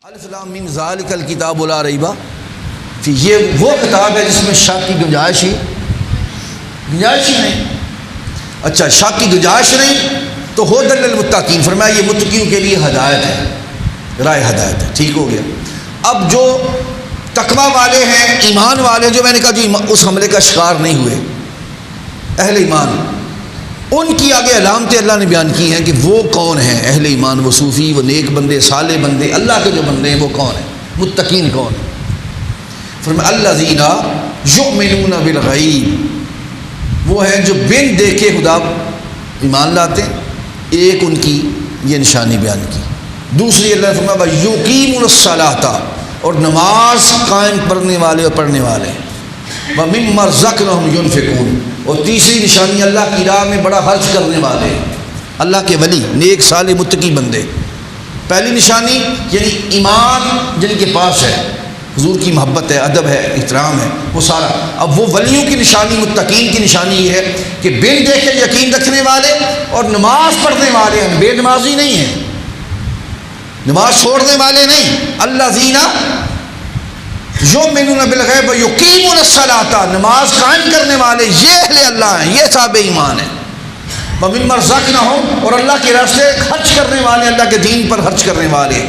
الف لام میم ذالک الکتاب لا ریب فیہ، یہ وہ کتاب ہے جس میں شک کی گنجائش ہی نہیں۔ اچھا، شک کی گنجائش نہیں تو ھدی للمتقین، فرمایا یہ متقیوں کے لیے ہدایت ہے، راہ ہدایت ہے۔ ٹھیک ہو گیا۔ اب جو تقوی والے ہیں، ایمان والے، جو میں نے کہا جو اس حملے کا شکار نہیں ہوئے، اہل ایمان، ان کی آگے علامتیں اللہ نے بیان کی ہیں کہ وہ کون ہیں اہل ایمان، وہ صوفی، وہ نیک بندے، صالح بندے، اللہ کے جو بندے ہیں وہ کون ہیں، متقین کون ہیں۔ فرمایا الذین یؤمنون بالغیب، وہ ہیں جو بن دیکھے خدا ایمان لاتے ہیں۔ ایک ان کی یہ نشانی بیان کی۔ دوسری اللہ نے فرمایا یقیمون الصلاۃ، اور نماز قائم کرنے والے اور پڑھنے والے، ومما رزقناہم ینفقون، اور تیسری نشانی اللہ کی راہ میں بڑا خرچ کرنے والے، اللہ کے ولی، نیک صالح متقی بندے۔ پہلی نشانی یعنی ایمان جن کے پاس ہے، حضور کی محبت ہے، ادب ہے، احترام ہے، وہ سارا۔ اب وہ ولیوں کی نشانی، متقین کی نشانی یہ ہے کہ بن دیکھے یقین رکھنے والے اور نماز پڑھنے والے ہیں، بے نمازی نہیں ہیں، نماز چھوڑنے والے نہیں۔ الذین یؤمنون بالغیب ویقیمون الصلاۃ، نماز قائم کرنے والے یہ اہل اللہ ہیں، یہ صاحب ایمان ہیں۔ ومما رزقناہم، اور اللہ کے راستے خرچ کرنے والے، اللہ کے دین پر خرچ کرنے والے۔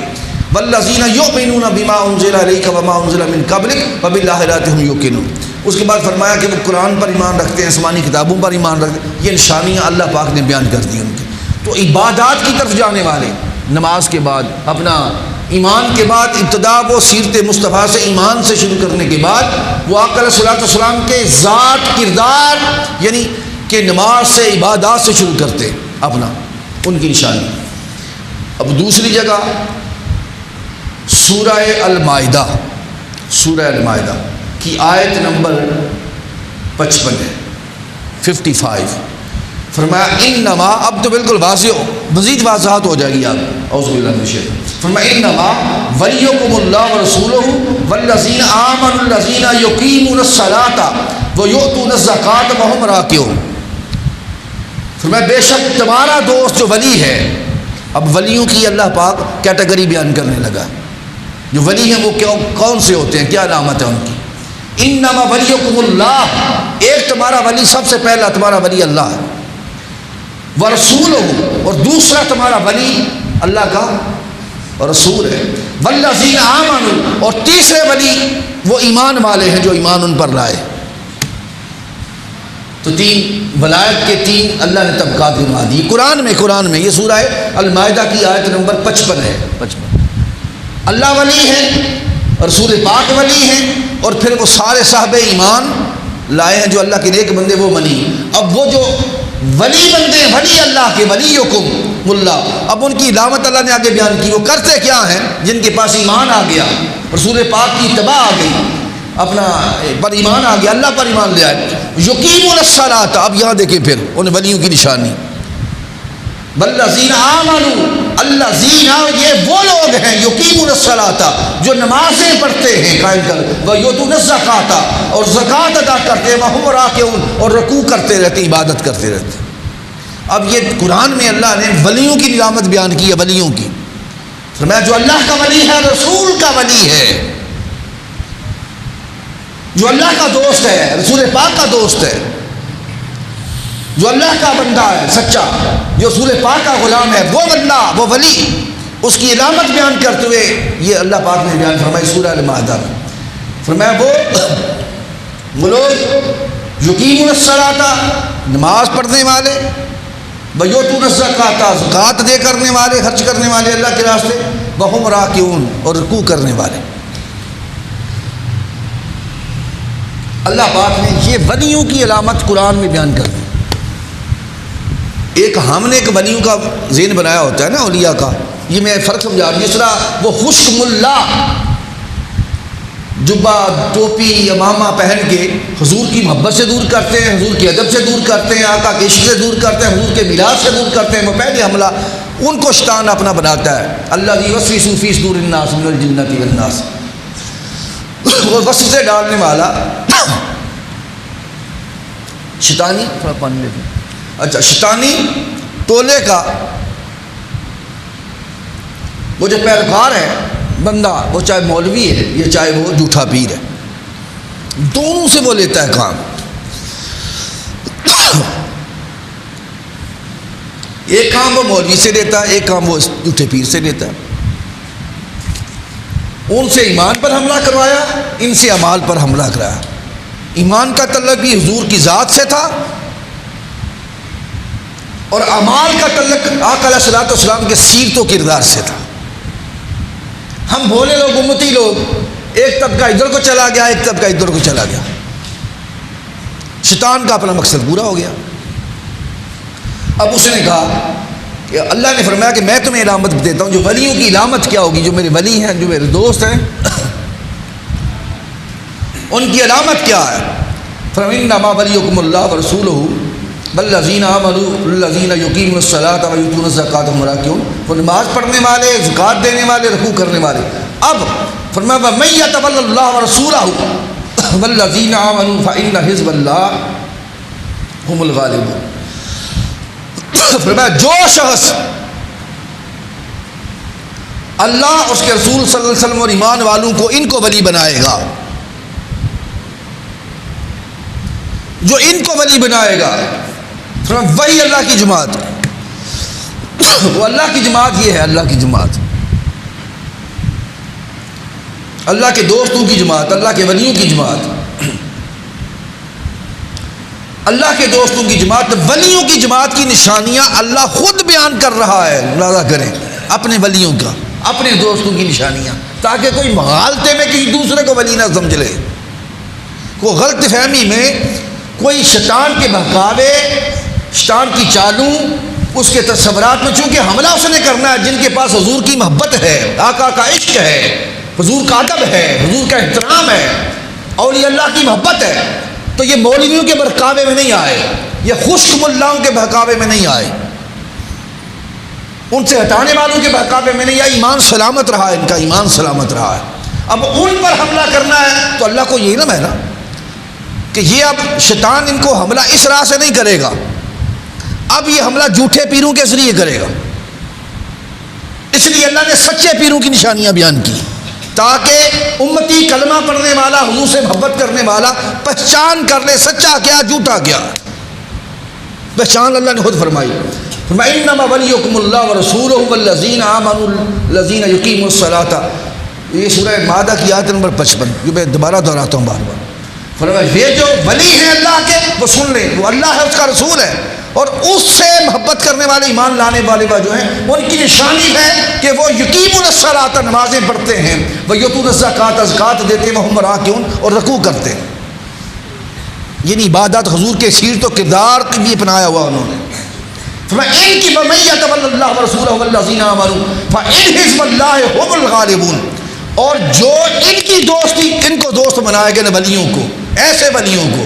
والذین یؤمنون بما انزل الیک وما انزل من قبلک وبالآخرۃ ھم یوقنون۔ اس کے بعد فرمایا کہ وہ قرآن پر ایمان رکھتے ہیں، آسمانی کتابوں پر ایمان رکھتے ہیں۔ یہ نشانیاں اللہ پاک نے بیان کر دی ان کی۔ تو عبادات کی طرف جانے والے، نماز کے بعد اپنا ایمان کے بعد ابتدا وہ سیرت مصطفیٰ سے ایمان سے شروع کرنے کے بعد وہ آقا علیہ الصلوۃ والسلام کے ذات، کردار، یعنی کہ نماز سے، عبادات سے شروع کرتے اپنا، ان کی نشانی۔ اب دوسری جگہ سورہ المائدہ، سورہ المائدہ کی آیت نمبر 55 ہے، 55۔ فرمایا انما، اب تو بالکل واضح ہو، مزید واضحات ہو جائے گی آپ، اعوذ باللہ من الشیطان۔ فرمایا انما ولیکم اللہ ورسولہ والذین آمنوا الذین یقیمون الصلاۃ ویؤتون الزکاۃ وہم راکعون۔ فرمایا بے شک تمہارا دوست جو ولی ہے، اب ولیوں کی اللہ پاک کیٹیگری بیان کرنے لگا، جو ولی ہیں وہ کون سے ہوتے ہیں، کیا علامت ہے ان کی۔ انما ولیکم اللہ، ایک تمہارا ولی، سب سے پہلا تمہارا ولی اللہ ہے، ورسولہ، اور دوسرا تمہارا ولی اللہ کا رسول ہے، والذین آمنوا، اور تیسرے ولی وہ ایمان والے ہیں جو ایمان ان پر لائے۔ تو تین ولایت کے تین اللہ نے طبقات گنوا دی قرآن میں۔ یہ سورہ المائدہ کی آیت نمبر 55 ہے، 55۔ اللہ ولی ہے، رسول پاک ولی ہیں، اور پھر وہ سارے صاحب ایمان لائے ہیں جو اللہ کے نیک بندے، وہ ولی۔ اب وہ جو ولی بندے، ولی اللہ کے، ولیکم اللہ، اب ان کی علامت اللہ نے آگے بیان کی، وہ کرتے کیا ہیں، جن کے پاس ایمان آ گیا، رسول پاک کی اتباع آ گئی، اپنا پر ایمان آ گیا، اللہ پر ایمان لے آئے، یقیمون الصلاۃ۔ اب یہاں دیکھیں پھر ان ولیوں کی نشانی، والذین آمنوا، الذین، یہ وہ لوگ ہیں، یقیمون الصلاۃ، جو نمازیں پڑھتے ہیں قائم کر، ویؤتون الزکاۃ، اور زکوٰۃ ادا کرتے ہیں، وہم راکعون، اور رکوع کرتے رہتے، عبادت کرتے رہتے۔ اب یہ قرآن میں اللہ نے ولیوں کی علامت بیان کی ہے، ولیوں کی۔ فرمایا جو اللہ کا ولی ہے، رسول کا ولی ہے، جو اللہ کا دوست ہے، رسول پاک کا دوست ہے، جو اللہ کا بندہ ہے سچا، جو رسول پاک کا غلام ہے، وہ بندہ، وہ ولی، اس کی علامت بیان کرتے ہوئے یہ اللہ پاک نے بیان فرمائی سورہ المائدہ میں۔ فرمایا وہ لوگ یقیمون الصلاۃ، نماز پڑھنے والے، ویؤتون الزکاۃ، زکوٰۃ دے کرنے والے، خرچ کرنے والے اللہ کے راستے، وہم راکعون، اور رکوع کرنے والے۔ اللہ پاک نے یہ ولیوں کی علامت قرآن میں بیان کر دی۔ ایک ہم نے ایک ولیوں کا ذہن بنایا ہوتا ہے نا، اولیاء کا، یہ میں فرق سمجھا رہا ہوں۔ جس طرح وہ خشک ملا جبہ، ٹوپی، امامہ پہن کے حضور کی محبت سے دور کرتے ہیں، حضور کے ادب سے دور کرتے ہیں، آقا کے عشق سے دور کرتے ہیں، حضور کے میلاد سے دور کرتے ہیں، وہ پہلے حملہ ان کو شیطان اپنا بناتا ہے۔ الذی یوسوس فی صدور الناس من الجنۃ والناس، وہ وسوسے ڈالنے والا شیطانی، تھوڑا پانی لے دیں، اچھا، شیطانی ٹولے کا وہ جو پیروکار ہے بندہ، وہ چاہے مولوی ہے یا چاہے وہ جھوٹا پیر ہے، دونوں سے وہ لیتا ہے کام۔ ایک کام وہ مولوی سے لیتا ہے، ایک کام وہ جھوٹے پیر سے لیتا ہے۔ ان سے ایمان پر حملہ کروایا، ان سے اعمال پر حملہ کرایا۔ ایمان کا تعلق بھی حضور کی ذات سے تھا، اور اعمال کا تعلق آقا علیہ الصلوۃ والسلام کے سیرت و کردار سے تھا۔ ہم بھولے لوگ، امتی لوگ، ایک طبقہ ادھر کو چلا گیا، ایک طبقہ ادھر کو چلا گیا، شیطان کا اپنا مقصد پورا ہو گیا۔ اب اس نے کہا کہ اللہ نے فرمایا کہ میں تمہیں علامت دیتا ہوں، جو ولیوں کی علامت کیا ہوگی، جو میرے ولی ہیں، جو میرے دوست ہیں، ان کی علامت کیا ہے؟ فَإِنَّمَا وَلِيُّكُمُ اللَّهُ وَرَسُولُهُ وَالَّذِينَ آمَنُوا وَالَّذِينَ يُقِيمُونَ الصَّلَاةَ وَيُؤْتُونَ الزَّكَاةَ وَهُمْ رَاكِعُونَ، وہ نماز پڑھنے والے، زکوٰۃ دینے والے، رکوع کرنے والے۔ اب فرمایا وَمَن يَتَوَلَّ اللَّهَ وَرَسُولَهُ وَالَّذِينَ آمَنُوا فَإِنَّ حِزْبَ اللَّهِ هُمُ الْغَالِبُونَ۔ فرمایا جو شخص اللہ، اس کے رسول صلی اللہ علیہ وسلم اور ایمان والوں کو ان کو ولی بنائے گا، جو ان کو ولی بنائے گا، وہی اللہ کی جماعت، وہ اللہ کی جماعت، یہ ہے اللہ کی جماعت، اللہ کے دوستوں کی جماعت، اللہ کے ولیوں کی جماعت، اللہ کے دوستوں کی جماعت۔ ولیوں کی جماعت کی نشانیاں اللہ خود بیان کر رہا ہے، ملاحظہ کریں، اپنے ولیوں کا، اپنے دوستوں کی نشانیاں، تاکہ کوئی مغالطے میں کسی دوسرے کو ولی نہ سمجھ لے، کوئی غلط فہمی میں، کوئی شیطان کے بہکاوے، شیطان کی چالوں، اس کے تصورات میں، چونکہ حملہ اس نے کرنا ہے جن کے پاس حضور کی محبت ہے، آقا کا عشق ہے، حضور کا ادب ہے، حضور کا احترام ہے، اولیاء اللہ کی محبت ہے، تو یہ مولویوں کے بہکاوے میں نہیں آئے، یہ خشک ملاؤں کے بہکاوے میں نہیں آئے، ان سے ہٹانے والوں کے بہکاوے میں نہیں آئے۔ ایمان سلامت رہا ہے، ان کا ایمان سلامت رہا ہے۔ اب ان پر حملہ کرنا ہے تو اللہ کو یہ علم ہے نا کہ یہ اب شیطان ان کو حملہ اس راہ سے نہیں کرے گا، اب یہ حملہ جھوٹے پیروں کے ذریعے کرے گا۔ اس لیے اللہ نے سچے پیروں کی نشانیاں بیان کی، تاکہ امتی کلمہ پڑھنے والا، حضور سے محبت کرنے والا پہچان کر لے سچا کیا، جھوٹا کیا، پہچان اللہ نے خود فرمائی۔ فَإِنَّمَا وَلِيُّكُمُ اللَّهُ وَرَسُولُهُ وَالَّذِينَ آمَنُوا الَّذِينَ يُقِيمُونَ الصَّلَاةَ، یہ سورہ مائدہ کی آیت نمبر 55، جو میں دوبارہ دہراتا ہوں بار بار۔ فرمایا یہ جو ولی ہیں اللہ کے، وہ سن لیں، وہ اللہ ہے، اس کا رسول ہے، اور اس سے محبت کرنے والے، ایمان لانے والے جو ہیں، ان کی نشانی ہے کہ وہ یقیمون الصلاۃ، نمازیں پڑھتے ہیں، وہ یؤتون الزکوٰۃ، زکوٰۃ دیتے ہیں، وہم راکعون، اور رکوع کرتے ہیں۔ یعنی عبادت حضور کے سیرت و کردار کے لیے اپنایا ہوا انہوں نے۔ فرمایا ان کی وَمَن يَتَوَلَّ اللَّهَ وَرَسُولَهُ وَالَّذِينَ آمَنُوا فَإِنَّ حِزْبَ اللَّهِ هُمُ الْغَالِبُونَ، اور جو ان کی دوستی، ان کو دوست بنائے گئے ولیوں کو، ایسے ولیوں کو،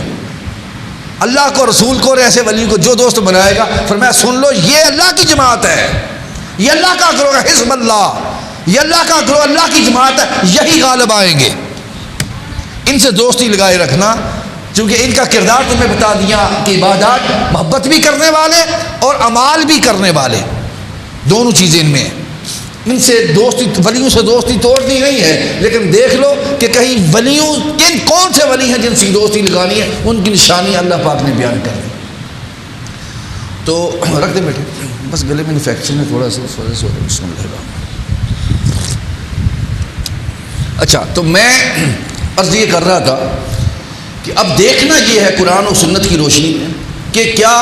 اللہ کو، رسول کو، اور ایسے ولیوں کو جو دوست بنائے گا، فرمایا سن لو یہ اللہ کی جماعت ہے، یہ اللہ کا گروہ ہے، حزب اللہ، یہ اللہ کا گروہ، اللہ کی جماعت ہے، یہی غالب آئیں گے۔ ان سے دوستی لگائے رکھنا، چونکہ ان کا کردار تمہیں بتا دیا کہ عبادات، محبت بھی کرنے والے اور اعمال بھی کرنے والے، دونوں چیزیں ان میں ہیں۔ ان سے دوستی، ولیوں سے دوستی توڑنی نہیں ہے، لیکن دیکھ لو کہ کہیں ولیوں، کون سے ولی ہیں جن سے دوستی لگانی ہے، ان کی نشانی اللہ پاک نے بیان کر دی۔ تو رکھ دیں بیٹے، بس گلے میں انفیکشن ہے تھوڑا سا، اس وجہ سے بسم اللہ الرحمن الرحیم۔ اچھا، تو میں عرض یہ کر رہا تھا کہ اب دیکھنا یہ ہے قرآن و سنت کی روشنی میں کہ کیا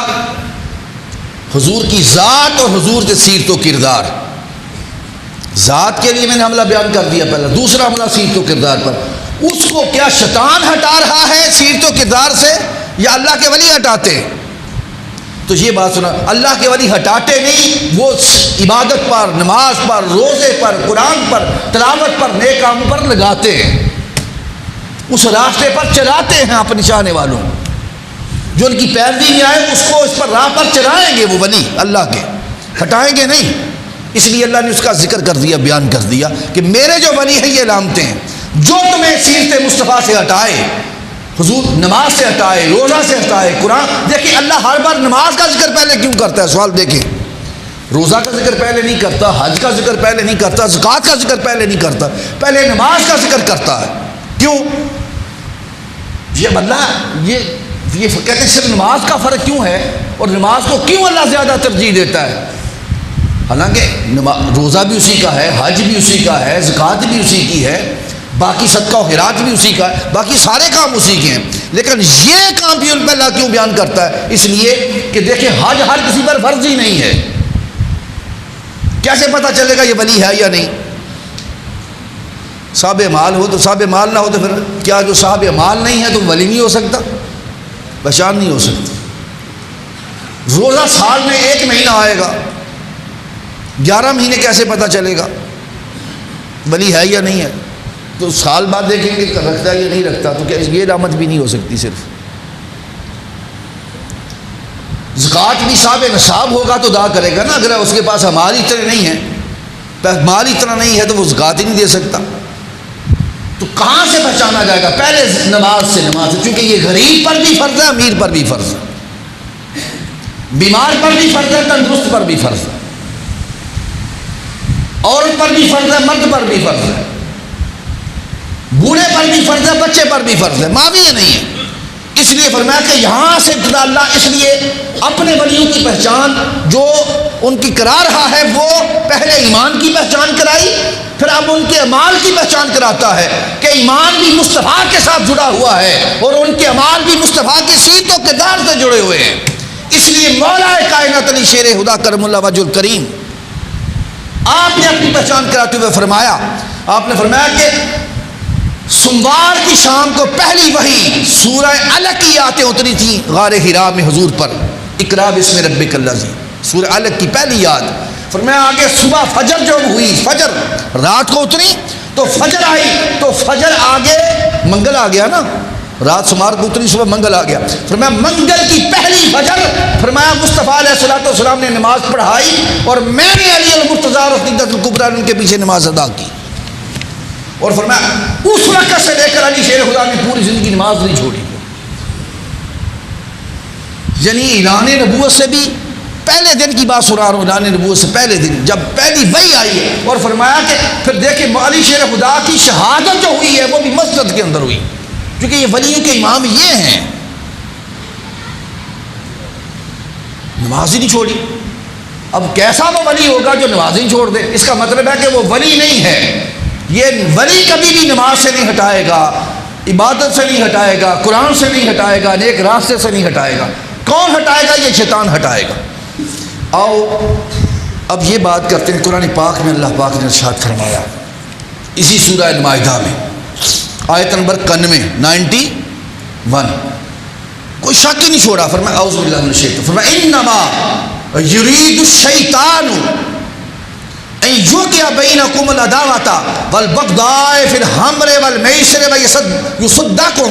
حضور کی ذات اور حضور کے سیرت و کردار، ذات کے لیے میں نے حملہ بیان کر دیا پہلا، دوسرا حملہ سیرت و کردار پر، اس کو کیا شیطان ہٹا رہا ہے سیرت و کردار سے یا اللہ کے ولی ہٹاتے؟ تو یہ بات سنا، اللہ کے ولی ہٹاتے نہیں، وہ عبادت پر، نماز پر، روزے پر، قرآن پر، تلاوت پر، نیک کاموں پر لگاتے ہیں، اس راستے پر چلاتے ہیں اپنے چاہنے والوں، جو ان کی پیروی میں آئے اس کو اس پر راہ پر چلائیں گے، وہ ولی اللہ کے ہٹائیں گے نہیں۔ اس لیے اللہ نے اس کا ذکر کر دیا، بیان کر دیا کہ میرے جو ولی ہیں یہ علامتیں ہیں، جو تمہیں سیرت مصطفیٰ سے ہٹائے، حضور نماز سے ہٹائے، روزہ سے ہٹائے، قرآن، دیکھیں اللہ ہر بار نماز کا ذکر پہلے کیوں کرتا ہے، سوال دیکھیں، روزہ کا ذکر پہلے نہیں کرتا، حج کا ذکر پہلے نہیں کرتا، زکوٰۃ کا ذکر پہلے نہیں کرتا، پہلے نماز کا ذکر کرتا ہے. کیوں؟ یہ اللہ یہ کہتے ہیں صرف نماز کا فرق کیوں ہے اور نماز کو کیوں اللہ زیادہ ترجیح دیتا ہے؟ حالانکہ روزہ بھی اسی کا ہے، حج بھی اسی کا ہے، زکوٰۃ بھی اسی کی ہے، باقی صدقہ و خیرات بھی اسی کا ہے، باقی سارے کام اسی کے ہیں، لیکن یہ کام بھی ان پہ اللہ کیوں بیان کرتا ہے؟ اس لیے کہ دیکھیں حج ہر کسی پر فرض ہی نہیں ہے. کیسے پتہ چلے گا یہ ولی ہے یا نہیں؟ صاحب مال ہو تو صاحب مال نہ ہو تو پھر کیا جو صاحب مال نہیں ہے تو ولی نہیں ہو سکتا، پہچان نہیں ہو سکتی. روزہ سال میں 1 مہینہ آئے گا، 11 مہینے کیسے پتہ چلے گا ولی ہے یا نہیں ہے؟ تو سال بعد دیکھیں گے رکھتا ہے یا نہیں رکھتا، تو کیا یہ علامت بھی نہیں ہو سکتی. صرف زکوٰۃ بھی صاحب نصاب ہوگا تو ادا کرے گا نا، اگر اس کے پاس مال اتنے نہیں ہے، مال اتنا نہیں ہے تو وہ زکوٰۃ ہی نہیں دے سکتا. تو کہاں سے پہچانا جائے گا؟ پہلے نماز سے، چونکہ یہ غریب پر بھی فرض ہے، امیر پر بھی فرض ہے، بیمار پر بھی فرض ہے، تندرست پر بھی فرض ہے، عورت پر بھی فرض ہے، مرد پر بھی فرض ہے، بوڑھے پر بھی فرض ہے، بچے پر بھی فرض ہے، معاویہ نہیں ہے. اس لیے فرمایا کہ یہاں سے ابتدا اللہ اس لیے اپنے ولیوں کی پہچان جو ان کی کرا رہا ہے وہ پہلے ایمان کی پہچان کرائی، پھر اب ان کے اعمال کی پہچان کراتا ہے کہ ایمان بھی مصطفیٰ کے ساتھ جڑا ہوا ہے اور ان کے اعمال بھی مصطفیٰ کی سیرت و کردار سے جڑے ہوئے ہیں. اس لیے مولا کائنات علی شیر خدا کرم اللہ وجہ الکریم آپ نے اپنی پہچان کراتے ہوئے فرمایا، آپ نے فرمایا کہ سوموار کی شام کو پہلی وحی سورہ علق کی آیتیں اتری تھیں غار حرا میں حضور پر، اقرا بسم ربک الذی، سورہ علق کی پہلی یاد. فرمایا آگے صبح فجر جو ہوئی، فجر رات کو اتری تو فجر آئی، تو فجر آگے منگل آ گیا نا، رات سمار کو اتری صبح منگل آ گیا. فرمایا منگل کی پہلی فجر فرمایا مصطفیٰ علیہ الصلوۃ والسلام نے نماز پڑھائی اور میں نے علی المرتضیٰ رفیقۃ الکبریٰ ان کے پیچھے نماز ادا کی. اور فرمایا اس وقت سے لے کر علی شیر خدا نے پوری زندگی نماز نہیں چھوڑی. یعنی اعلان نبوت سے بھی پہلے دن کی بات سنا رہا ہوں، اعلان نبوت سے پہلے دن جب پہلی وحی آئی ہے. اور فرمایا کہ پھر دیکھیں علی شیر خدا کی شہادت جو ہوئی ہے وہ بھی مسجد کے اندر ہوئی، کیونکہ یہ ولیوں کے امام یہ ہیں، نماز ہی نہیں چھوڑی. اب کیسا وہ ولی ہوگا جو نماز ہی چھوڑ دے؟ اس کا مطلب ہے کہ وہ ولی نہیں ہے. یہ ولی کبھی بھی نماز سے نہیں ہٹائے گا، عبادت سے نہیں ہٹائے گا، قرآن سے نہیں ہٹائے گا، نیک راستے سے نہیں ہٹائے گا. کون ہٹائے گا؟ یہ شیطان ہٹائے گا. آؤ اب یہ بات کرتے ہیں. قرآن پاک میں اللہ پاک نے ارشاد فرمایا اسی سورہ المائدہ میں آیت نمبر 91 کوئی شک ہی نہیں چھوڑا. فرمایا اعوذ باللہ من الشیطان، فرمایا انما یرید الشیطان ان یوقع بینکم العداوۃ والبغضاء فی الخمر والمیسر ویصدکم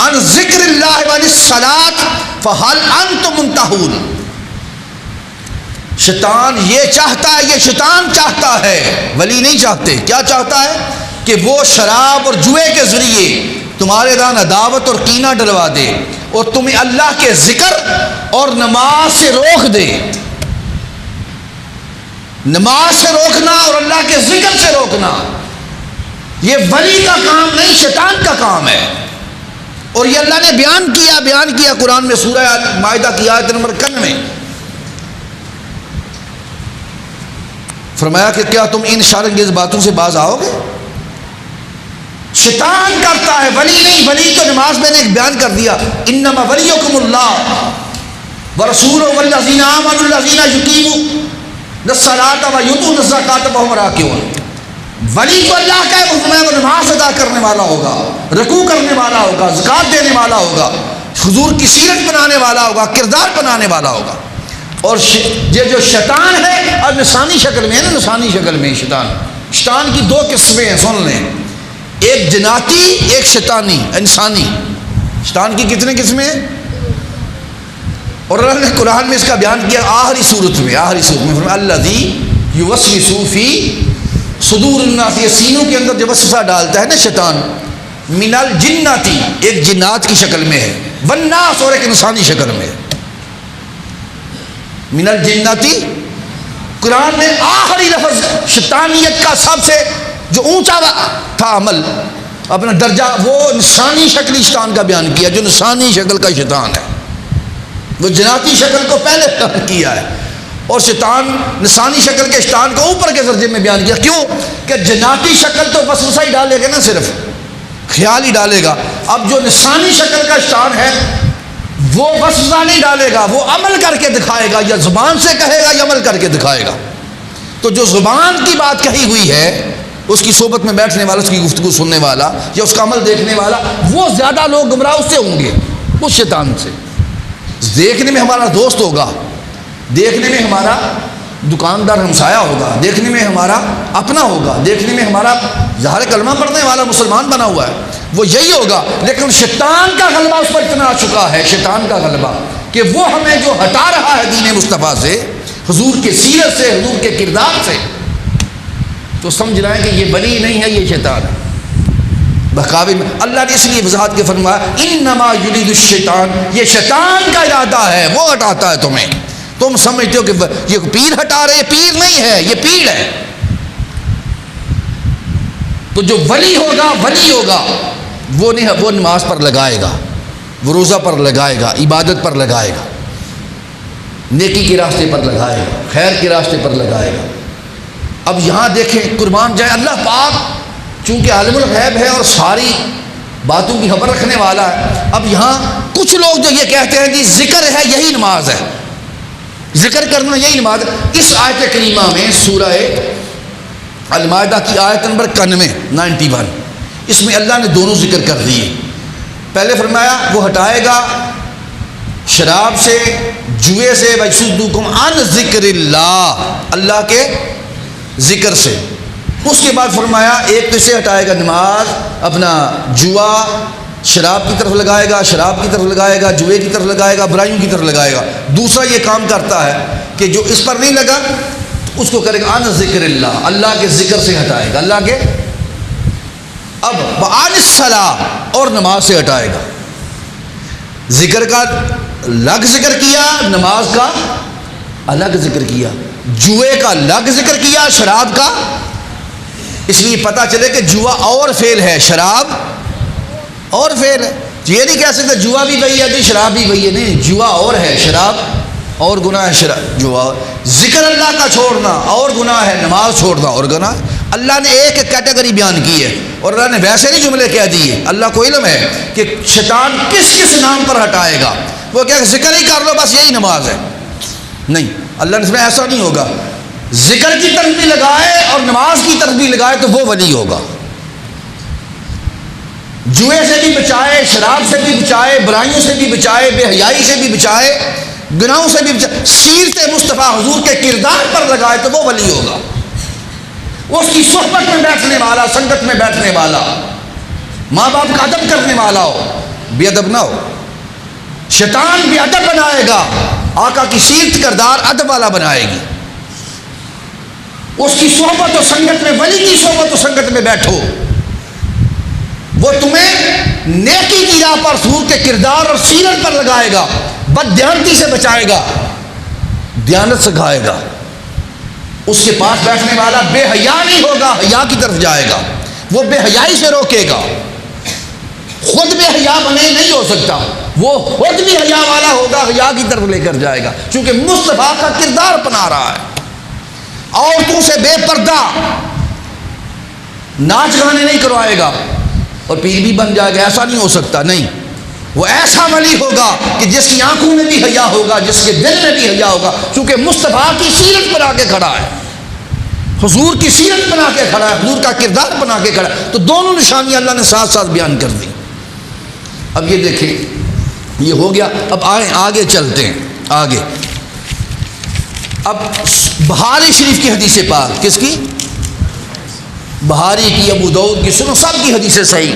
عن ذکر اللہ وعن الصلاۃ فہل انتم منتہون. شیطان یہ چاہتا ہے، یہ شیطان چاہتا ہے، ولی نہیں چاہتے. کیا چاہتا ہے؟ کہ وہ شراب اور جوئے کے ذریعے تمہارے دان عداوت اور کینہ ڈلوا دے اور تمہیں اللہ کے ذکر اور نماز سے روک دے. نماز سے روکنا اور اللہ کے ذکر سے روکنا یہ ولی کا کام نہیں، شیطان کا کام ہے. اور یہ اللہ نے بیان کیا قرآن میں سورہ مائدہ کی آیت نمبر 91. فرمایا کہ کیا تم ان شرانگیز باتوں سے باز آؤ گے؟ شیطان کرتا ہے، ولی نہیں. ولی تو نماز میں نے ایک بیان کر دیا، انما ولیکم اللہ ورسولہ والذین آمنوا الذین یقیمون الصلاۃ ویؤتون الزکاۃ وہم راکعون. ولی تو اللہ کا ہے، وہ نماز ادا کرنے والا ہوگا، رکوع کرنے والا ہوگا، زکوٰۃ دینے والا ہوگا، حضور کی سیرت بنانے والا ہوگا، کردار بنانے والا ہوگا. اور یہ جو شیطان ہے اور نسانی شکل میں ہے نا، نسانی شکل میں شیطان کی 2 قسمیں ہیں، سن لیں. ایک جناتی، ایک شیطانی انسانی. شیطان کی کتنے قسمیں ہیں؟ اور اللہ نے قرآن میں اس کا بیان کیا آخری صورت میں فرمایا الذی یوسوس فی صدور الناس. یہ سینوں کے اندر جو وسوسہ ڈالتا ہے نا شیطان، من الجناتی ایک جنات کی شکل میں ہے، والناس اور ایک انسانی شکل میں ہے. من الجنتی، قرآن میں آخری لفظ شیطانیت کا سب سے جو اونچا تھا عمل، اپنا درجہ، وہ انسانی شکل شیطان کا بیان کیا، جو انسانی شکل کا شیطان ہے، وہ جناتی شکل کو پہلے بیان کیا ہے، اور شیطان انسانی شکل کے شیطان کو اوپر کے درجے میں بیان کیا۔ کیوں کہ جناتی شکل تو وسوسہ ہی ڈالے گا نا، صرف خیال ہی ڈالے گا۔ اب جو انسانی شکل کا شیطان ہے وہ وسوسہ نہیں ڈالے گا، وہ عمل کر کے دکھائے گا، یا زبان سے کہے گا یا عمل کر کے دکھائے گا۔ تو جو زبان کی بات کہی ہوئی ہے، اس کی صحبت میں بیٹھنے والا، اس کی گفتگو سننے والا یا اس کا عمل دیکھنے والا، وہ زیادہ لوگ گمراہ اس سے ہوں گے، اس شیطان سے۔ دیکھنے میں ہمارا دوست ہوگا، دیکھنے میں ہمارا دکاندار ہمسایہ ہوگا، دیکھنے میں ہمارا اپنا ہوگا، دیکھنے میں ہمارا ظاہر کلمہ پڑھنے والا مسلمان بنا ہوا ہے، وہ یہی ہوگا، لیکن شیطان کا غلبہ اس پر اتنا آ چکا ہے، شیطان کا غلبہ، کہ وہ ہمیں جو ہٹا رہا ہے دین مصطفیٰ سے، حضور کے سیرت سے، حضور کے کردار سے، تو سمجھ رہے ہیں کہ یہ ولی نہیں ہے، یہ شیطان ہے۔ بہکاوی میں اللہ نے اس لیے وضاحت کے فرمایا انما یرید الشیطان، یہ شیطان کا ارادہ ہے، وہ ہٹاتا ہے تمہیں۔ تم سمجھتے ہو کہ یہ پیر ہٹا رہے، پیر نہیں ہے، یہ پیڑ ہے۔ تو جو ولی ہوگا، ولی ہوگا، وہ نہیں، وہ نماز پر لگائے گا، وہ روزہ پر لگائے گا، عبادت پر لگائے گا، نیکی کے راستے پر لگائے گا، خیر کے راستے پر لگائے گا۔ اب یہاں دیکھیں، قربان جائے اللہ پاک چونکہ عالم الغیب ہے اور ساری باتوں کی خبر رکھنے والا ہے۔ اب یہاں کچھ لوگ جو یہ کہتے ہیں کہ ذکر ہے یہی نماز ہے، ذکر کرنا یہی نماز ہے۔ اس آیت کریمہ میں سورہ المائدہ کی آیت نمبر 91 اس میں اللہ نے دونوں ذکر کر دیے۔ پہلے فرمایا وہ ہٹائے گا شراب سے، جوئے سے، وَيَصُدُّكُمْ عَنْ ذِكْرِ اللَّهِ، اللہ کے ذکر سے۔ اس کے بعد فرمایا ایک تو اسے ہٹائے گا، نماز، اپنا جوا، شراب کی طرف لگائے گا، شراب کی طرف لگائے گا، جوئے کی طرف لگائے گا، برائیوں کی طرف لگائے گا۔ دوسرا یہ کام کرتا ہے کہ جو اس پر نہیں لگا اس کو کرے گا عن ذکر اللہ، اللہ کے ذکر سے ہٹائے گا، اللہ کے۔ اب وعن الصلاۃ، اور نماز سے ہٹائے گا۔ ذکر کا الگ ذکر کیا، نماز کا الگ ذکر کیا، جوئے کا الگ ذکر کیا، شراب کا، اس لیے پتہ چلے کہ جوا اور فعل ہے، شراب اور فعل ہے۔ یہ نہیں کہہ سکتے جوا بھی وہی ہے شراب بھی وہی ہے، نہیں، جوا اور ہے، شراب اور گناہ ہے، جوا۔ ذکر اللہ کا چھوڑنا اور گناہ ہے، نماز چھوڑنا اور گناہ ہے۔ اللہ نے ایک کیٹیگری بیان کی ہے، اور اللہ نے ویسے نہیں جملے کہہ دیے۔ اللہ کو علم ہے کہ شیطان کس کس نام پر ہٹائے گا۔ وہ کہ ذکر ہی کر لو بس یہی نماز ہے، نہیں، اللہ نے اس میں ایسا نہیں ہوگا۔ ذکر کی طرف بھی لگائے اور نماز کی طرف بھی لگائے تو وہ ولی ہوگا۔ جوئے سے بھی بچائے، شراب سے بھی بچائے، برائیوں سے بھی بچائے، بے حیائی سے بھی بچائے، گناہوں سے بھی بچائے، سیرت مصطفیٰ حضور کے کردار پر لگائے تو وہ ولی ہوگا۔ اس کی صحبت میں بیٹھنے والا، سنگت میں بیٹھنے والا، ماں باپ کا ادب کرنے والا ہو، بے ادب نہ ہو۔ شیطان بے ادب بنائے گا، آقا کی سیرت کردار ادب والا بنائے گی۔ اس کی صحبت و سنگت میں، ولی کی صحبت و سنگت میں بیٹھو، وہ تمہیں نیکی کی راہ پر حضور کے کردار اور سیرت پر لگائے گا، بد دیانتی سے بچائے گا، دیانت سکھائے گا۔ اس کے پاس بیٹھنے والا بے حیا نہیں ہوگا، حیا کی طرف جائے گا، وہ بے حیائی سے روکے گا۔ خود بے حیا بنے نہیں ہو سکتا، وہ خود بھی حیا والا ہوگا، حیا کی طرف لے کر جائے گا، کیونکہ مصطفیٰ کا کردار اپنا رہا ہے۔ عورتوں سے بے پردہ، ناچ گانے نہیں کروائے گا اور پیر بھی بن جائے گا، ایسا نہیں ہو سکتا، نہیں۔ وہ ایسا ولی ہوگا کہ جس کی آنکھوں میں بھی حیا ہوگا، جس کے دل میں بھی حیا ہوگا، کیونکہ مصطفیٰ کی سیرت بنا کے کھڑا ہے، حضور کی سیرت بنا کے کھڑا ہے، حضور کا کردار بنا کے کھڑا ہے۔ تو دونوں نشانیاں اللہ نے ساتھ ساتھ بیان کر دی۔ اب یہ دیکھیں، یہ ہو گیا۔ اب آئیں آگے چلتے ہیں، آگے۔ اب بخاری شریف کی حدیث پاک، کس کی؟ بخاری کی، ابو داؤد کی، سنو سب کی حدیث صحیح۔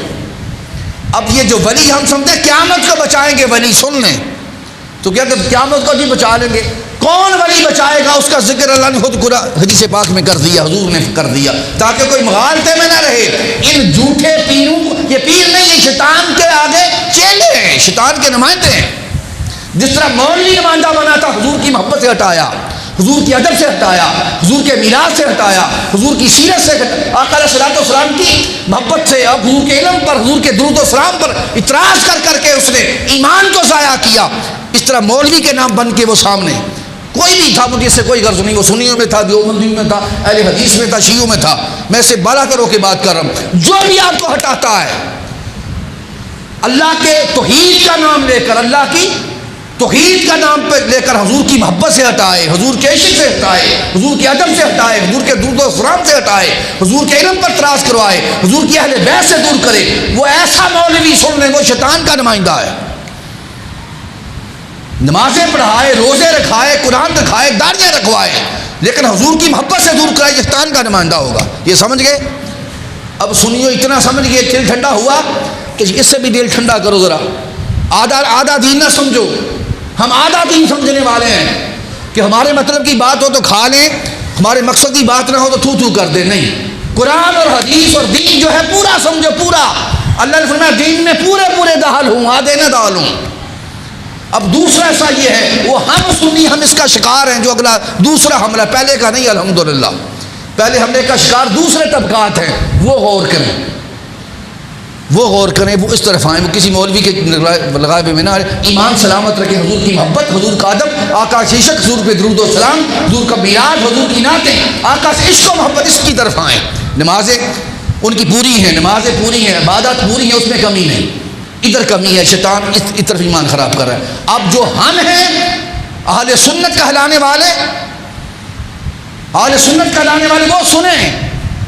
اب یہ جو ولی ہم سمجھتے ہیں قیامت کو بچائیں گے ولی، سن لیں تو کیا کہ قیامت کو نہیں بچا لیں گے؟ کون ولی بچائے گا؟ اس کا ذکر اللہ نے خود حدیث پاک میں کر دیا، حضور نے کر دیا، تاکہ کوئی مغالطے میں نہ رہے۔ ان جھوٹے پیروں کو، یہ پیر نہیں، یہ شیطان کے آگے چیلے ہیں، شیطان کے نمائندے ہیں۔ جس طرح مولوی نمائندہ بنا تھا حضور کی محبت سے ہٹایا، حضور کی ادب سے ہٹایا، حضور کے میراث سے ہٹایا، حضور کی سیرت سے، آقا علیہ الصلوۃ والسلام کی محبت سے، اب حضور کے علم پر، حضور کے درود و سلام پر اعتراض کر کے اس نے ایمان کو ضائع کیا۔ اس طرح مولوی کے نام بن کے وہ سامنے کوئی بھی تھا، مجھے اس سے کوئی غرض نہیں، وہ سنیوں میں تھا، دیوبندیوں میں تھا، اہل حدیث میں تھا، شیعوں میں تھا، میں سے بالا کرو کے بات کر رہا ہوں، جو بھی آپ کو ہٹاتا ہے اللہ کے توحید کا نام لے کر، اللہ کی توحید کا نام پہ لے کر حضور کی محبت سے ہٹائے، حضور کے عشق سے ہٹائے، حضور کے ادب سے ہٹائے، حضور کے درود و سلام سے ہٹائے، حضور کے علم پر اعتراض کروائے، حضور کی اہل بیت سے دور کرے، وہ ایسا مولوی سن لیں وہ شیطان کا نمائندہ ہے۔ نمازیں پڑھائے، روزے رکھائے، قرآن رکھائے، داڑیاں رکھوائے، لیکن حضور کی محبت سے دور کرائے، شیطان کا نمائندہ ہوگا۔ یہ سمجھ گئے؟ اب سنیو اتنا سمجھ گئے، دل ٹھنڈا ہوا کہ اس سے بھی دل ٹھنڈا کرو ذرا، آدھا دین نہ سمجھو۔ ہم آدھا دین سمجھنے والے ہیں کہ ہمارے مطلب کی بات ہو تو کھا لیں، ہمارے مقصد کی بات نہ ہو تو تھو کر دیں۔ نہیں، قرآن اور حدیث اور دین جو ہے پورا سمجھو، پورا۔ اللہ نے فرمایا دین میں پورے داخل ہوں، آدھے نہ ڈالوں۔ اب دوسرا ایسا یہ ہے، وہ ہم سنی، ہم اس کا شکار ہیں، جو اگلا دوسرا حملہ، پہلے کا نہیں الحمدللہ، پہلے حملے کا شکار دوسرے طبقات ہیں، وہ غور کریں، وہ اس طرف آئیں، وہ کسی مولوی کے لگائے میں نہ آئے، ایمان سلامت رکھیں، حضور کی محبت، حضور کا ادب، آقا سے عشق، حضور پہ درود و سلام، حضور کا میراث، حضور کی نعتیں، آقا سے عشق و محبت، اس کی طرف آئیں۔ نمازیں ان کی پوری ہیں، نمازیں پوری ہیں، عبادات پوری ہیں، اس میں کمی نہیں، ادھر کمی ہے، شیطان اس طرف ایمان خراب کر رہا ہے۔ اب جو ہم ہیں اہل سنت کہلانے والے، اہل سنت کہلانے والے وہ سنیں،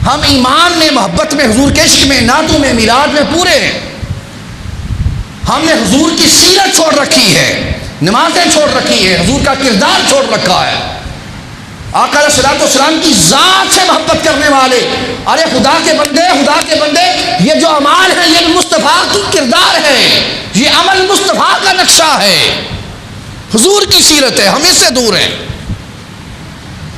ہم ایمان میں، محبت میں، حضور کے عشق میں، نعتوں میں، میلاد میں پورے ہیں۔ ہم نے حضور کی سیرت چھوڑ رکھی ہے، نمازیں چھوڑ رکھی ہے، حضور کا کردار چھوڑ رکھا ہے، آقا علیہ الصلوۃ والسلام کی ذات سے محبت کرنے والے۔ ارے خدا کے بندے، یہ جو اعمال ہیں یہ مصطفیٰ کی کردار ہے، یہ عمل مصطفیٰ کا نقشہ ہے، حضور کی سیرت ہے، ہم اس سے دور ہیں۔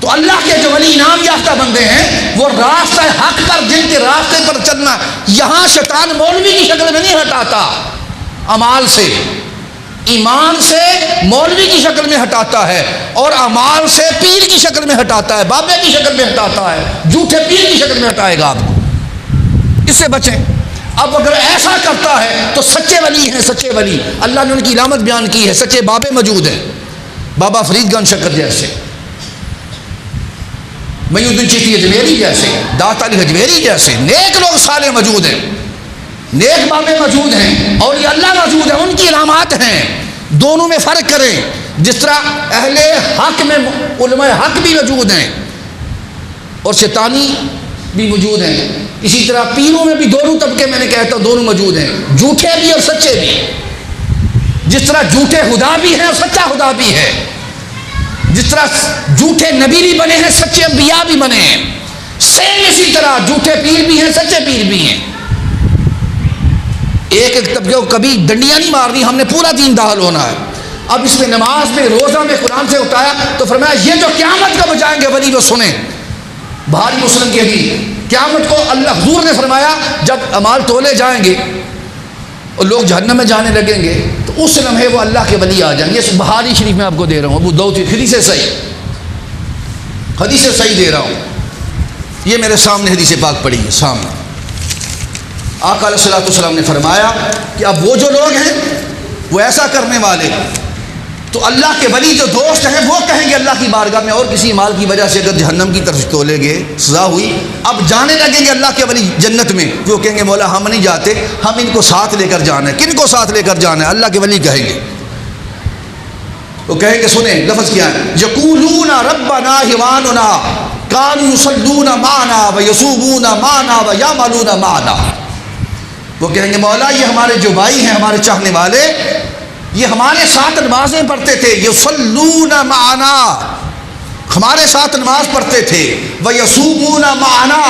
تو اللہ کے جو ولی انعام یافتہ بندے ہیں، وہ راستہ حق پر، جن کے راستے پر چلنا، یہاں شیطان مولوی کی شکل میں نہیں ہٹاتا، اعمال سے، ایمان سے مولوی کی شکل میں ہٹاتا ہے، اور اعمال سے پیر کی شکل میں ہٹاتا ہے، بابے کی شکل میں ہٹاتا ہے، جھوٹے پیر کی شکل میں ہٹائے گا آپ کو، اس سے بچیں۔ اب اگر ایسا کرتا ہے تو سچے ولی ہیں، سچے ولی، اللہ نے ان کی علامت بیان کی ہے، سچے بابے موجود ہیں، بابا فرید گنج شکر جیسے، معین الدین چشتی اجمیری جیسے، داتا علی حجویری جیسے، نیک لوگ صالح موجود ہیں، نیک بابے موجود ہیں، اولیاء اللہ موجود ہیں، ان کی علامات ہیں۔ دونوں میں فرق کریں، جس طرح اہل حق میں علماء حق بھی موجود ہیں اور شیطانی بھی موجود ہیں، اسی طرح پیروں میں بھی دونوں طبقے، میں نے کہتا ہوں دونوں موجود ہیں، جھوٹے بھی اور سچے بھی۔ جس طرح جھوٹے خدا بھی ہیں اور سچا خدا بھی ہے، جس طرح جھوٹے نبی بھی بنے ہیں، سچے انبیاء بھی بنے ہیں، سیم اسی طرح جھوٹے پیر بھی ہیں، سچے پیر بھی ہیں۔ ایک طبقے کو کبھی ڈنڈیاں نہیں مارنی، ہم نے پورا دین داخل ہونا ہے۔ اب اس میں نماز میں، روزہ میں، قرآن سے اٹھایا تو فرمایا یہ جو قیامت کا بچائیں گے ولی وہ سنیں، بھاری مسلم کے بھی قیامت کو اللہ حضور نے فرمایا جب اعمال تولے جائیں گے اور لوگ جہنم میں جانے لگیں گے تو اس لمحے وہ اللہ کے ولی آ جائیں گے۔ اس بہاری شریف میں آپ کو دے رہا ہوں، ابو داؤد حدیث صحیح دے رہا ہوں، یہ میرے سامنے حدیث پاک پڑھی ہے سامنے۔ آقا علیہ الصلوۃ والسلام نے فرمایا کہ اب وہ جو لوگ ہیں وہ ایسا کرنے والے، تو اللہ کے ولی جو دوست ہیں وہ کہیں گے اللہ کی بارگاہ میں، اور کسی مال کی وجہ سے اگر جہنم کی طرف تولے گے، سزا ہوئی، اب جانے لگیں گے اللہ کے ولی جنت میں، وہ کہیں گے مولا ہم نہیں جاتے، ہم ان کو ساتھ لے کر جانا ہے۔ کن کو ساتھ لے کر جانا ہے؟ اللہ کے ولی کہیں گے، وہ کہیں گے، سنیں لفظ کیا ہے، یقولون ربنا حواننا کانوا یصلون معنا ویصومون معنا ویعملون معنا، وہ کہیں گے مولا یہ ہمارے جو بھائی ہیں، ہمارے چاہنے والے، یہ ہمارے ساتھ نمازیں پڑھتے تھے، یصلون معنا، ہمارے ساتھ نماز پڑھتے تھے، ویصومون معنا،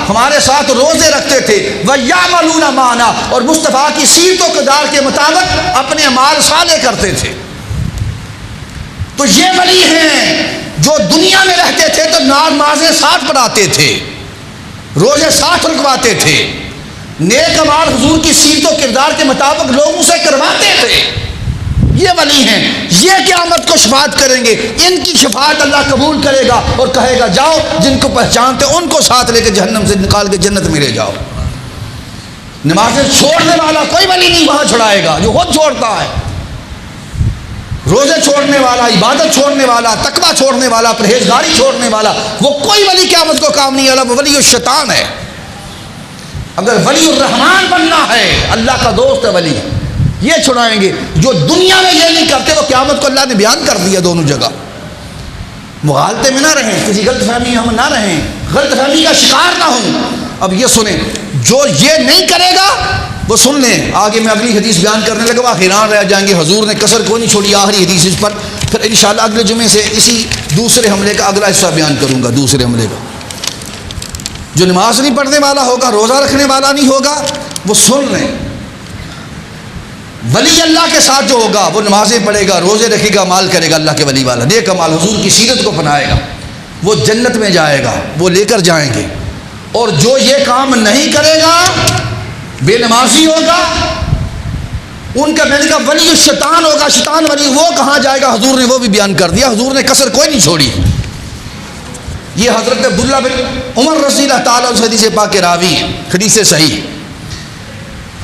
ہمارے ساتھ روزے رکھتے تھے، ویعملون معنا، اور مصطفیٰ کی سیرت و کردار کے مطابق اپنے اعمال صالح کرتے تھے۔ تو یہ ولی ہیں جو دنیا میں رہتے تھے تو نمازیں ساتھ پڑھاتے تھے، روزے ساتھ رکھواتے تھے، نیک اعمال حضور کی سیرت و کردار کے مطابق لوگوں سے کرواتے تھے، یہ ولی ہیں، یہ قیامت کو شفاعت کریں گے، ان کی شفاعت اللہ قبول کرے گا اور کہے گا جاؤ جن کو پہچانتے ان کو ساتھ لے کے جہنم سے نکال کے جنت میں لے جاؤ۔ نمازیں چھوڑنے والا کوئی ولی نہیں وہاں چھڑائے گا، جو خود چھوڑتا ہے، روزے چھوڑنے والا، عبادت چھوڑنے والا، تقویٰ چھوڑنے والا، پرہیزگاری چھوڑنے والا، وہ کوئی ولی قیامت کو کام نہیں آلا، وہ ولی الشیطان ہے۔ اگر ولی الرحمن بننا ہے، اللہ کا دوست ہے ولی، یہ چھڑائیں گے۔ جو دنیا میں یہ نہیں کرتے وہ قیامت کو اللہ نے بیان کر دیا دونوں جگہ۔ مغالطے میں نہ رہیں، کسی غلط فہمی میں ہم نہ رہیں، غلط فہمی کا شکار نہ ہوں۔ اب یہ سنیں، جو یہ نہیں کرے گا وہ سن لیں، آگے میں اگلی حدیث بیان کرنے لگا، وہ حیران رہ جائیں گے، حضور نے کسر کو نہیں چھوڑی آخری حدیث اس پر۔ پھر انشاءاللہ اگلے جمعے سے اسی دوسرے حملے کا اگلا حصہ بیان کروں گا، دوسرے حملے کا۔ جو نماز نہیں پڑھنے والا ہوگا، روزہ رکھنے والا نہیں ہوگا، وہ سن لیں، ولی اللہ کے ساتھ جو ہوگا وہ نمازیں پڑھے گا، روزے رکھے گا، مال کرے گا اللہ کے ولی والا، نیک مال، حضور کی سیرت کو اپنائے گا، وہ جنت میں جائے گا، وہ لے کر جائیں گے۔ اور جو یہ کام نہیں کرے گا، بے نمازی ہوگا، ان کا میں نے کہا ولی الشیطان ہوگا، شیطان ولی، وہ کہاں جائے گا؟ حضور نے وہ بھی بیان کر دیا، حضور نے کسر کوئی نہیں چھوڑی۔ یہ حضرت عبداللہ بن عمر رضی اللہ تعالیٰ عنہ حدیث پاک کے راوی ہیں، حدیث صحیح۔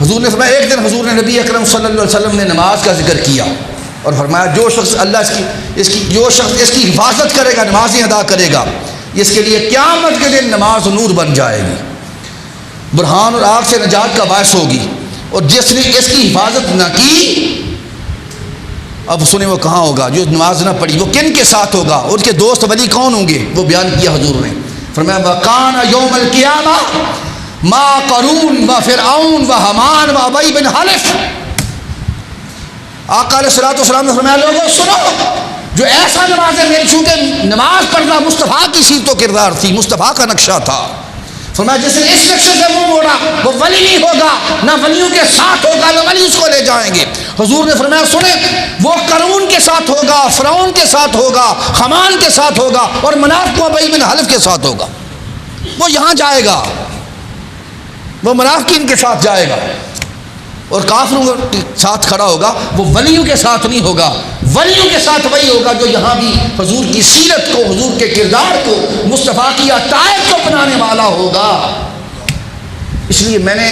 حضور نے فرمایا ایک دن حضور نے نبی اکرم صلی اللہ علیہ وسلم نے نماز کا ذکر کیا اور فرمایا جو شخص اللہ جو شخص اس کی حفاظت کرے گا، نمازیں ادا کرے گا، اس کے لیے قیامت کے دن نماز نور بن جائے گی، برہان اور آگ سے نجات کا باعث ہوگی۔ اور جس نے اس کی حفاظت نہ کی، اب سنیں وہ کہاں ہوگا؟ جو نماز نہ پڑھی وہ کن کے ساتھ ہوگا؟ اور اس کے دوست ولی کون ہوں گے؟ وہ بیان کیا حضور نے، فرمایا وَقَانَ يَوْمَ الْقِيَامَةِ مَا قَارُونَ وَفِرْعَوْنَ وَحَامَانَ وَأُبَيْ بن حلف۔ آقا علیہ الصلوۃ والسلام نے فرمایا لوگوں سنو، جو ایسا نماز ہے میری، چونکہ نماز پڑھنا مصطفیٰ کی سیرت و کردار تھی، مصطفیٰ کا نقشہ تھا، فرمایا جس نے اس نقشے سے منہ موڑا وہ ولی نہیں ہوگا، نہ ولیوں کے ساتھ ہوگا، نہ ولی اس کو لے جائیں گے۔ حضور نے فرمایا سنیں، وہ قارون کے ساتھ ہوگا، فرعون کے ساتھ ہوگا، حامان کے ساتھ ہوگا، اور منافق و ابی بن حلف کے ساتھ ہوگا۔ وہ یہاں جائے گا، وہ منافقین کے ساتھ جائے گا اور کافروں کے ساتھ کھڑا ہوگا، وہ ولیوں کے ساتھ نہیں ہوگا۔ ولیوں کے ساتھ وہی ہوگا جو یہاں بھی حضور کی سیرت کو، حضور کے کردار کو، مصطفیٰ کی عطائت کو اپنانے والا ہوگا۔ اس لیے میں نے،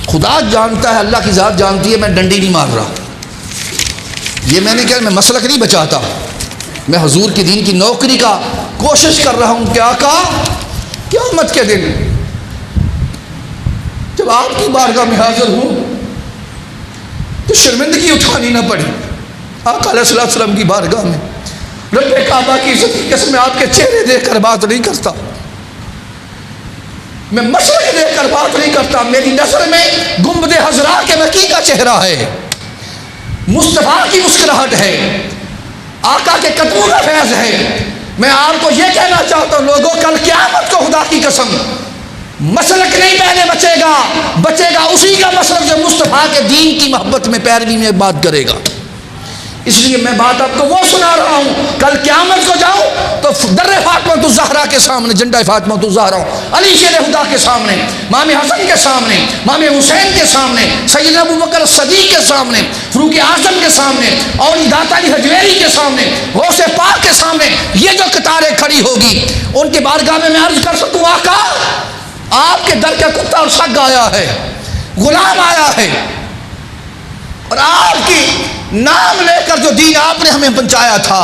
خدا جانتا ہے، اللہ کی ذات جانتی ہے، میں ڈنڈی نہیں مار رہا، یہ میں نے کہا میں مسلک نہیں بچاتا، میں حضور کی دین کی نوکری کا کوشش کر رہا ہوں کہ آقا قیامت کے دن جب آپ کی بارگاہ میں حاضر ہوں تو شرمندگی اٹھانی نہ پڑے۔ آقا علیہ الصلوۃ والسلام کی بارگاہ میں رب کعبہ کی عزت کی قسم میں آپ کے چہرے دیکھ کر بات نہیں کرتا، میں مشرق دیکھ کر بات نہیں کرتا، میری نظر میں گنبد حضرا کے مکی کا چہرہ ہے، مصطفیٰ کی مسکراہٹ ہے، آقا کے قدموں کا فیض ہے۔ میں آپ کو یہ کہنا چاہتا ہوں لوگوں، کل قیامت کو خدا کی قسم مسلک نہیں پہلے بچے گا اسی کا مسلک جو مصطفیٰ کے دین کی محبت میں، پیروی میں بات کرے گا۔ اس لیے میں بات آپ کو وہ سنا رہا ہوں، کل قیامت کو جاؤ تو در فاطمہ الزہرا کے سامنے، جھنڈا فاطمہ الزہرا، علی شیر خدا کے سامنے، امام حسن کے سامنے، امام حسین کے سامنے، سیدنا ابوبکر صدیق کے سامنے، فاروق اعظم کے سامنے، اور داتا علی حجویری کے سامنے، غوث پاک کے سامنے، یہ جو قطاریں کھڑی ہوگی ان کے بارگاہ میں عرض کر سکوں آقا آپ کے در کا کتا اور سگ آیا ہے، غلام آیا ہے، اور آپ کی نام لے کر جو دین آپ نے ہمیں پہنچایا تھا،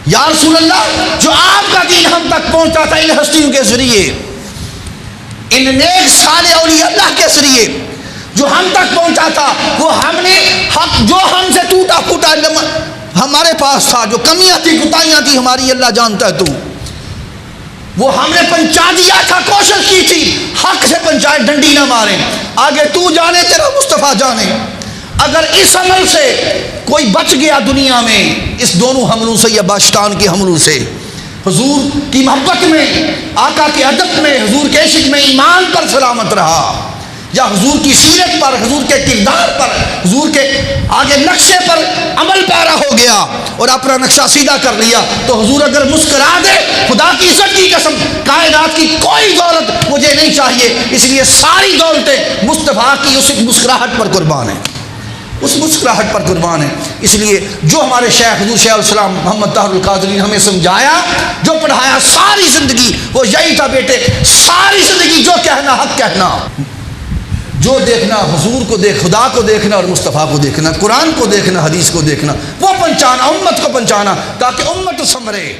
یا رسول اللہ جو آپ کا دین ہم تک پہنچا تھا ان ہستیوں کے ذریعے، ان نیک صالح اولیاء اللہ کے ذریعے جو ہم تک پہنچا تھا، وہ ہم نے حق جو ہم سے ٹوٹا پھوٹا ہمارے پاس تھا، جو کمیاں تھی، کوتاہیاں تھی ہماری، اللہ جانتا ہے تو وہ ہم نے پہنچا دیا تھا، کوشش کی تھی حق سے پہنچائے، ڈنڈی نہ ماریں، آگے تو جانے تیرا مصطفیٰ جانے۔ اگر اس عمل سے کوئی بچ گیا دنیا میں، اس دونوں حملوں سے یا باشتان کے حملوں سے، حضور کی محبت میں، آقا کے ادب میں، حضور کے عشق میں، ایمان پر سلامت رہا، یا حضور کی سیرت پر، حضور کے کردار پر، حضور کے آگے نقشے پر عمل پیرا ہو گیا اور اپنا نقشہ سیدھا کر لیا، تو حضور اگر مسکرا دے، خدا کی عزت کی قسم کائنات کی کوئی دولت مجھے نہیں چاہیے، اس لیے ساری دولتیں مصطفیٰ کی اس مسکراہٹ پر قربان ہیں، اس مسکراہٹ پر قربان ہیں۔ اس لیے جو ہمارے شیخ حضور شیخ الاسلام محمد طاہر القادری نے ہمیں سمجھایا، جو پڑھایا ساری زندگی، وہ یہی تھا بیٹے، ساری زندگی جو کہنا حق کہنا، جو دیکھنا حضور کو دیکھ، خدا کو دیکھنا اور مصطفیٰ کو دیکھنا، قرآن کو دیکھنا، حدیث کو دیکھنا، وہ پہنچانا، امت کو پہنچانا، تاکہ امت سنورے۔